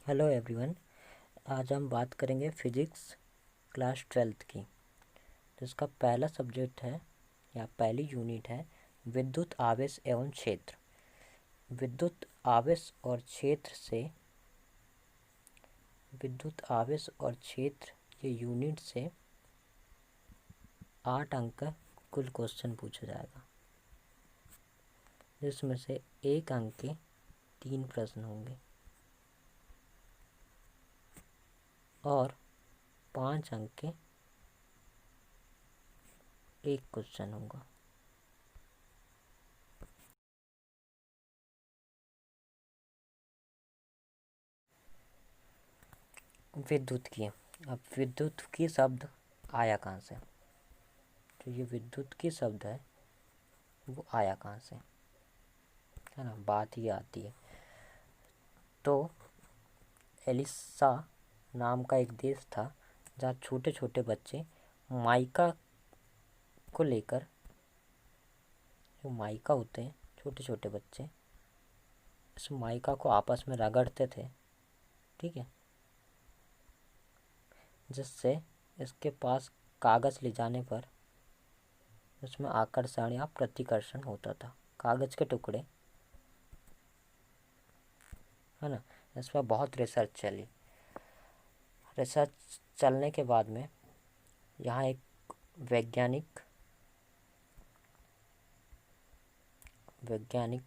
Hello everyone. आज हम बात करेंगे फिजिक्स क्लास 12th की। जिसका पहला सब्जेक्ट है या पहली यूनिट है विद्युत आवेश एवं क्षेत्र। विद्युत आवेश और क्षेत्र से विद्युत आवेश और क्षेत्र ये यूनिट से 8 अंक का कुल क्वेश्चन पूछा जाएगा, जिसमें से 1 अंक के 3 प्रश्न होंगे और 5 अंक के 1 क्वेश्चन होगा। विद्युत की, अब विद्युत की शब्द आया कहाँ से? तो ये विद्युत की शब्द है वो आया कहाँ से, है ना, बात ये आती है। तो एलिसा नाम का एक देश था जहाँ छोटे छोटे बच्चे माइका को लेकर, जो माइका होते हैं छोटे छोटे बच्चे, इस माइका को आपस में रगड़ते थे, ठीक है, जिससे इसके पास कागज़ ले जाने पर उसमें आकर्षण या प्रतिकर्षण होता था। कागज़ के टुकड़े, है ना, इस पर बहुत रिसर्च चली। रिसर्च चलने के बाद में यहाँ एक वैज्ञानिक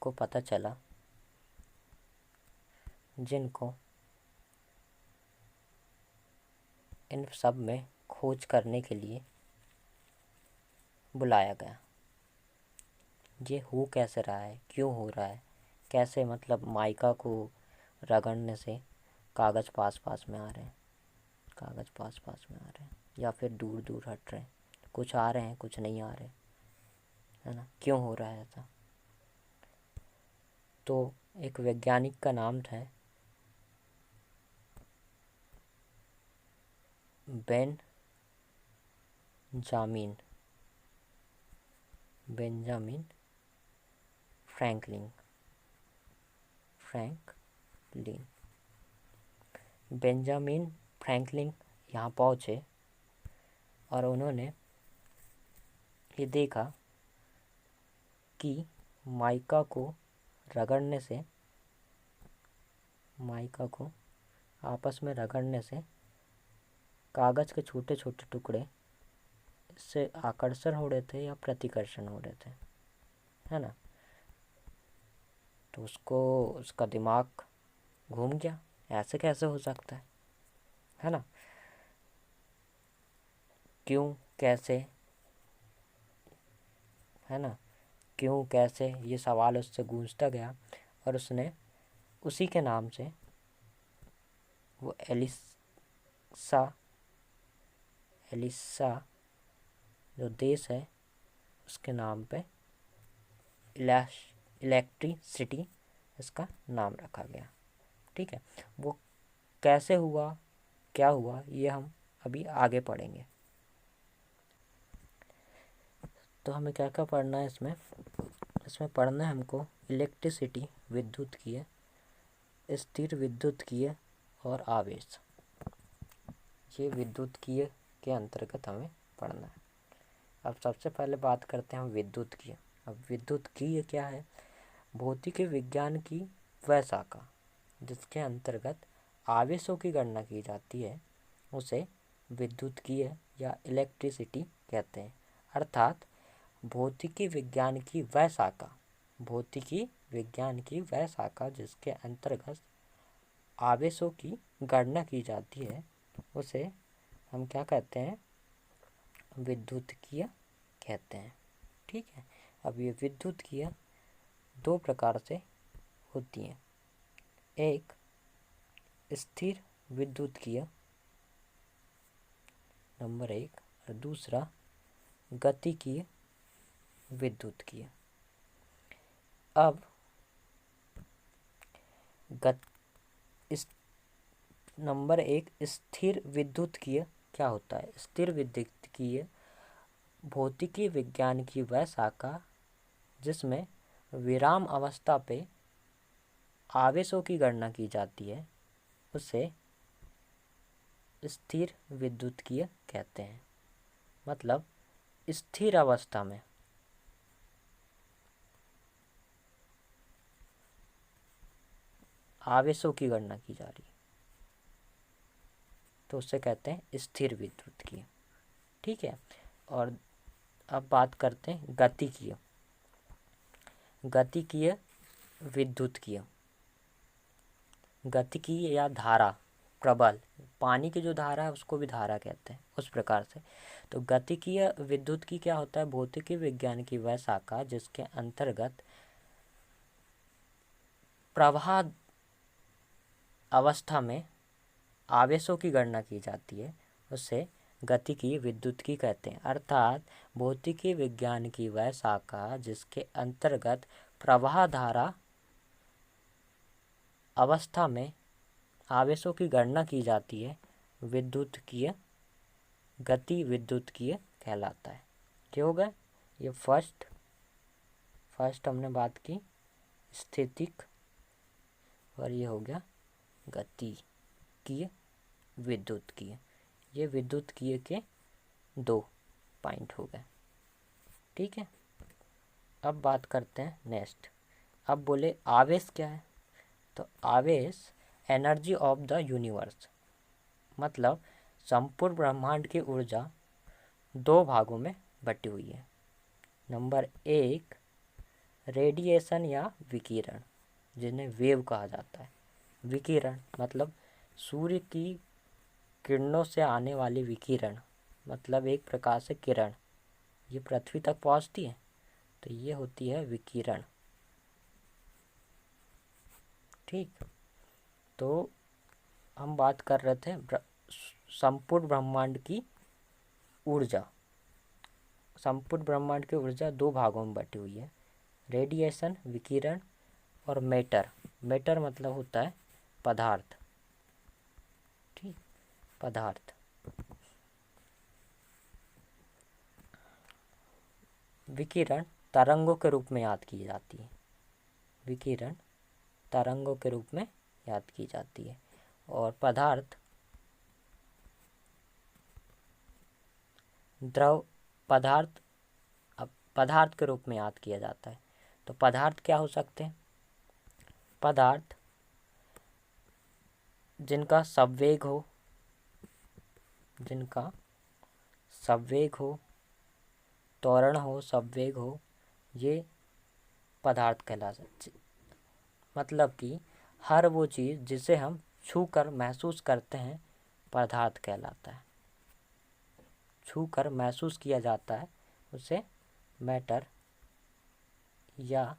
को पता चला, जिनको इन सब में खोज करने के लिए बुलाया गया। ये हो कैसे रहा है, क्यों हो रहा है, कैसे, मतलब माइका को रगड़ने से कागज़ पास पास में आ रहे हैं, कागज़ पास पास में आ रहे हैं, या फिर दूर दूर हट रहे हैं, कुछ आ रहे हैं कुछ नहीं आ रहे, है ना, क्यों हो रहा है ऐसा? तो एक वैज्ञानिक का नाम था बेंजामिन फ्रैंकलिन। बेंजामिन फ्रैंकलिन यहाँ पहुँचे और उन्होंने ये देखा कि माइका को रगड़ने से, माइका को आपस में रगड़ने से कागज़ के छोटे छोटे टुकड़े इससे आकर्षण हो रहे थे या प्रतिकर्षण हो रहे थे, है ना। तो उसका दिमाग घूम गया, ऐसे कैसे हो सकता है ना, क्यों कैसे, है ना, क्यों कैसे, ये सवाल उससे गूंजता गया और उसने उसी के नाम से वो एलिसा जो देश है उसके नाम पे इलेक्ट्रिसिटी इसका नाम रखा गया, ठीक है। वो कैसे हुआ, क्या हुआ, ये हम अभी आगे पढ़ेंगे। तो हमें क्या क्या पढ़ना है इसमें पढ़ना है हमको इलेक्ट्रिसिटी विद्युत की है, स्थिर विद्युत की है और आवेश, ये विद्युत की के अंतर्गत हमें पढ़ना है। अब सबसे पहले बात करते हैं हम विद्युत की। अब विद्युत की क्या है? भौतिकी विज्ञान की वह शाखा जिसके अंतर्गत आवेशों की गणना की जाती है उसे विद्युतकीय या इलेक्ट्रिसिटी कहते हैं। अर्थात भौतिकी विज्ञान की वह शाखा जिसके अंतर्गत आवेशों की गणना की जाती है उसे हम क्या कहते हैं? विद्युतकीय कहते हैं, ठीक है। अब ये विद्युतकीय 2 प्रकार से होती हैं, एक स्थिर विद्युतकीय नंबर 1 और दूसरा गतिकीय विद्युतकीय। अब नंबर 1 स्थिर विद्युतकीय क्या होता है? स्थिर विद्युतकीय भौतिकी विज्ञान की वह शाखा जिसमें विराम अवस्था पे आवेशों की गणना की जाती है उसे स्थिर विद्युतकीय कहते हैं। मतलब स्थिर अवस्था में आवेशों की गणना की जा रही है तो उसे कहते हैं स्थिर विद्युतकीय। ठीक है। और अब बात करते हैं गतिकीय। गतिकीय विद्युतकीय। गतिकीय या धारा, प्रबल, पानी की जो धारा है उसको भी धारा कहते हैं, उस प्रकार से। तो गतिकीय विद्युतकी क्या होता है? भौतिकी विज्ञान की वह शाखा जिसके अंतर्गत प्रवाह अवस्था में आवेशों की गणना की जाती है, उसे गतिकीय विद्युतकी कहते हैं। अर्थात भौतिकी विज्ञान की वह शाखा जिसके अंतर्गत प्रवाह धारा अवस्था में आवेशों की गणना की जाती है, विद्युतकीय, गति विद्युतकीय कहलाता है। क्या होगा? ये फर्स्ट हमने बात की स्थितिक, और ये हो गया गतिकीय विद्युतकीय। ये विद्युतकीय के 2 पॉइंट हो गए। ठीक है। अब बात करते हैं नेक्स्ट। अब बोले आवेश क्या है? तो आवेश एनर्जी ऑफ द यूनिवर्स, मतलब संपूर्ण ब्रह्मांड की ऊर्जा 2 भागों में बटी हुई है। नंबर 1 रेडिएशन या विकिरण, जिन्हें वेव कहा जाता है। विकिरण मतलब सूर्य की किरणों से आने वाली विकिरण, मतलब एक प्रकार से किरण ये पृथ्वी तक पहुंचती है, तो ये होती है विकिरण। ठीक। तो हम बात कर रहे थे संपूर्ण ब्रह्मांड की ऊर्जा। संपूर्ण ब्रह्मांड की ऊर्जा 2 भागों में बटी हुई है, रेडिएशन विकिरण और मैटर। मैटर मतलब होता है पदार्थ। ठीक, पदार्थ। विकिरण तरंगों के रूप में याद की जाती है। विकिरण तरंगों के रूप में याद की जाती है। और पदार्थ द्रव पदार्थ पदार्थ के रूप में याद किया जाता है। तो पदार्थ क्या हो सकते हैं? पदार्थ जिनका संवेग हो, जिनका संवेग हो, त्वरण हो, संवेग हो, ये पदार्थ कहला सकते। मतलब कि हर वो चीज़ जिसे हम छू कर महसूस करते हैं पदार्थ कहलाता है। छू कर महसूस किया जाता है उसे मैटर या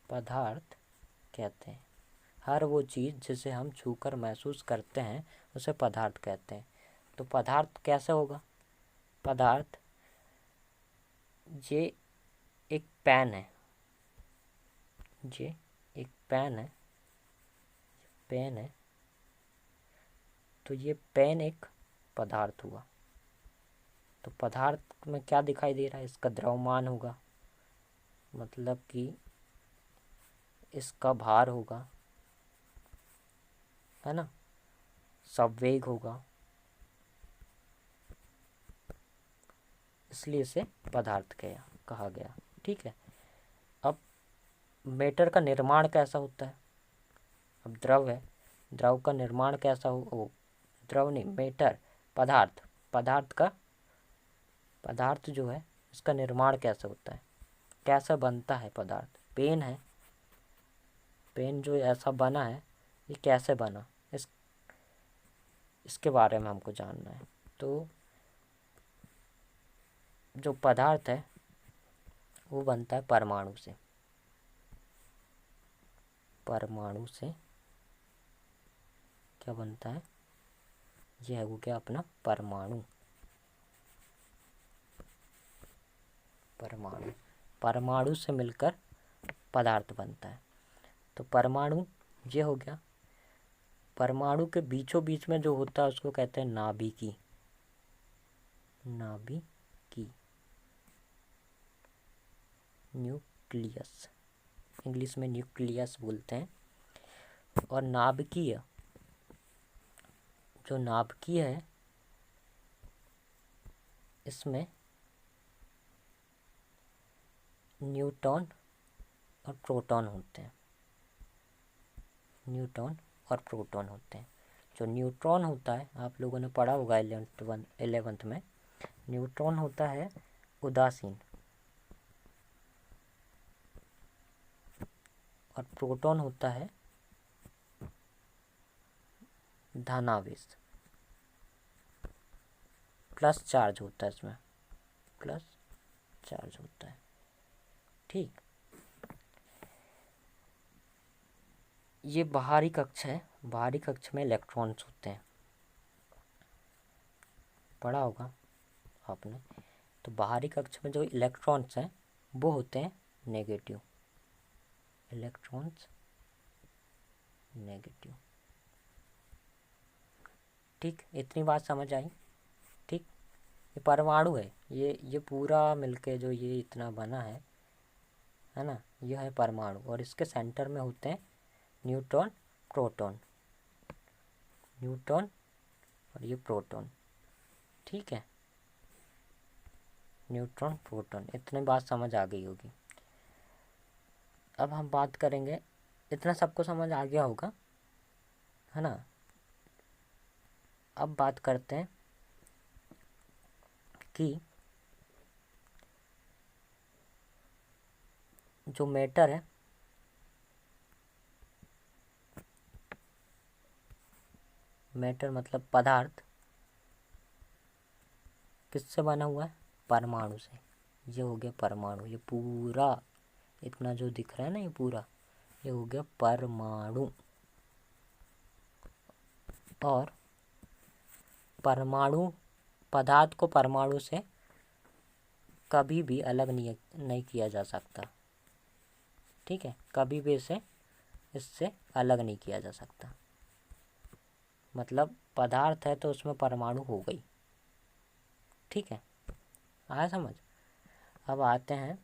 पदार्थ कहते हैं। हर वो चीज़ जिसे हम छू कर महसूस करते हैं उसे पदार्थ कहते हैं। तो पदार्थ कैसे होगा? पदार्थ ये एक पेन है, ये एक पेन है, पेन है, तो ये पेन एक पदार्थ हुआ। तो पदार्थ में क्या दिखाई दे रहा है? इसका द्रव्यमान होगा, मतलब कि इसका भार होगा, है ना, संवेग होगा, इसलिए इसे पदार्थ कहा गया। ठीक है। अब मैटर का निर्माण कैसा होता है? अब द्रव है, द्रव का निर्माण कैसा हो? ओ द्रव नहीं, मैटर, पदार्थ। पदार्थ जो है इसका निर्माण कैसे होता है, कैसे बनता है पदार्थ? पेन है, पेन जो ऐसा बना है ये कैसे बना, इसके बारे में हमको जानना है। तो जो पदार्थ है वो बनता है परमाणु से। परमाणु से क्या बनता है? ये है वो क्या अपना परमाणु। परमाणु, परमाणु से मिलकर पदार्थ बनता है। तो परमाणु ये हो गया। परमाणु के बीचों बीच में जो होता है उसको कहते हैं नाभिकी। नाभिकी, न्यूक्लियस, इंग्लिश में न्यूक्लियस बोलते हैं। और नाभिकीय, जो नाभिकीय है इसमें न्यूट्रॉन और प्रोटॉन होते हैं। न्यूट्रॉन और प्रोटॉन होते हैं। जो न्यूट्रॉन होता है, आप लोगों ने पढ़ा होगा 11th में, न्यूट्रॉन होता है उदासीन और प्रोटॉन होता है धनावेश, प्लस चार्ज होता है इसमें, प्लस चार्ज होता है। ठीक, ये बाहरी कक्ष है। बाहरी कक्ष में इलेक्ट्रॉन्स होते हैं, पढ़ा होगा आपने। तो बाहरी कक्ष में जो इलेक्ट्रॉन्स हैं वो होते हैं नेगेटिव, इलेक्ट्रॉन्स नेगेटिव। ठीक, इतनी बात समझ आई। ठीक, ये परमाणु है, ये पूरा मिलके जो ये इतना बना है ना, ये है परमाणु। और इसके सेंटर में होते हैं न्यूट्रॉन प्रोटॉन, न्यूट्रॉन और ये प्रोटॉन। ठीक है, न्यूट्रॉन प्रोटॉन, इतनी बात समझ आ गई होगी। अब हम बात करेंगे, इतना सबको समझ आ गया होगा, है ना। अब बात करते हैं कि जो मैटर है, मैटर मतलब पदार्थ, किससे बना हुआ है? परमाणु से। ये हो गया परमाणु, ये पूरा इतना जो दिख रहा है ना, ये पूरा ये हो गया परमाणु। और परमाणु पदार्थ को परमाणु से कभी भी अलग नहीं किया जा सकता। ठीक है, कभी भी इससे अलग नहीं किया जा सकता। मतलब पदार्थ है तो उसमें परमाणु हो गई। ठीक है, आया समझ। अब आते हैं